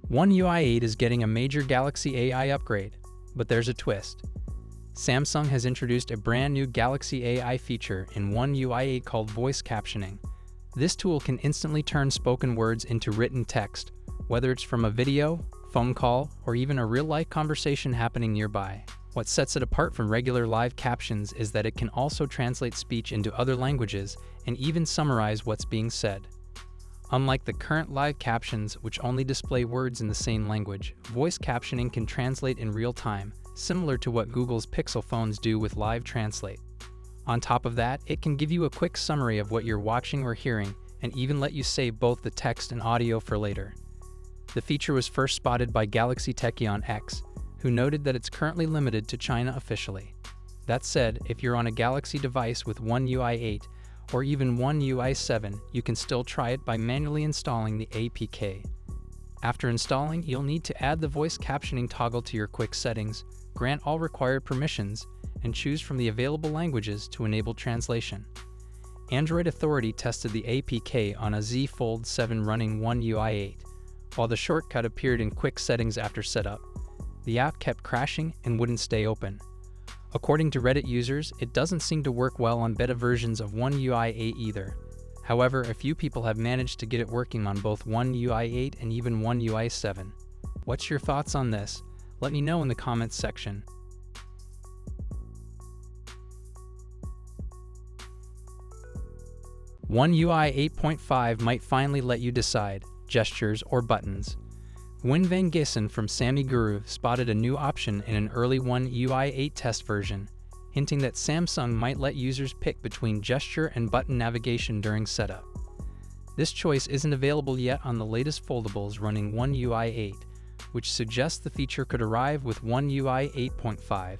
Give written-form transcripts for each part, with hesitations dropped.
One UI 8 is getting a major Galaxy AI upgrade, but there's a twist. Samsung has introduced a brand new Galaxy AI feature in One UI 8 called Voice Captioning. This tool can instantly turn spoken words into written text, whether it's from a video, phone call, or even a real-life conversation happening nearby. What sets it apart from regular live captions is that it can also translate speech into other languages and even summarize what's being said. Unlike the current live captions, which only display words in the same language, voice captioning can translate in real time, similar to what Google's Pixel phones do with Live Translate. On top of that, it can give you a quick summary of what you're watching or hearing, and even let you save both the text and audio for later. The feature was first spotted by Galaxy techie on X, who noted that it's currently limited to China officially. That said, if you're on a Galaxy device with One UI 8, or even One UI 7, you can still try it by manually installing the APK. After installing, you'll need to add the voice captioning toggle to your quick settings, grant all required permissions, and choose from the available languages to enable translation. Android Authority tested the APK on a Z Fold 7 running One UI 8. While the shortcut appeared in quick settings after setup, the app kept crashing and wouldn't stay open. According to Reddit users, it doesn't seem to work well on beta versions of One UI 8 either. However, a few people have managed to get it working on both One UI 8 and even One UI 7. What's your thoughts on this? Let me know in the comments section. One UI 8.5 might finally let you decide, gestures or buttons. Win Van Gissen from Sammy Guru spotted a new option in an early One UI 8 test version, hinting that Samsung might let users pick between gesture and button navigation during setup. This choice isn't available yet on the latest foldables running One UI 8, which suggests the feature could arrive with One UI 8.5.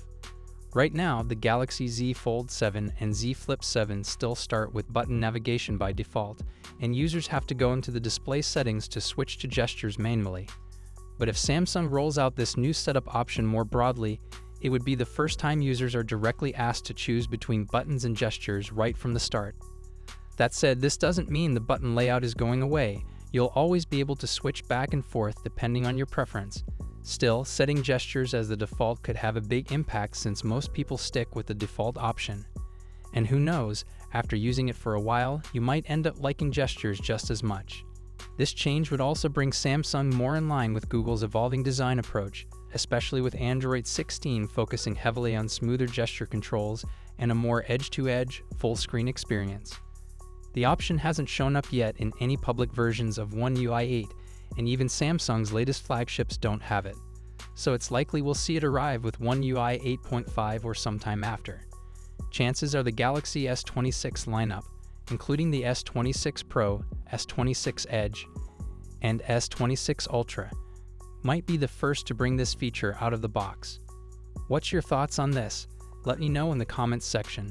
Right now, the Galaxy Z Fold 7 and Z Flip 7 still start with button navigation by default, and users have to go into the display settings to switch to gestures manually. But if Samsung rolls out this new setup option more broadly, it would be the first time users are directly asked to choose between buttons and gestures right from the start. That said, this doesn't mean the button layout is going away. You'll always be able to switch back and forth depending on your preference. Still, setting gestures as the default could have a big impact since most people stick with the default option. And who knows, after using it for a while, you might end up liking gestures just as much. This change would also bring Samsung more in line with Google's evolving design approach, especially with Android 16 focusing heavily on smoother gesture controls and a more edge-to-edge, full-screen experience. The option hasn't shown up yet in any public versions of One UI 8, and even Samsung's latest flagships don't have it, so it's likely we'll see it arrive with One UI 8.5 or sometime after. Chances are the Galaxy S26 lineup, including the S26 Pro, S26 Edge, and S26 Ultra, might be the first to bring this feature out of the box. What's your thoughts on this? Let me know in the comments section.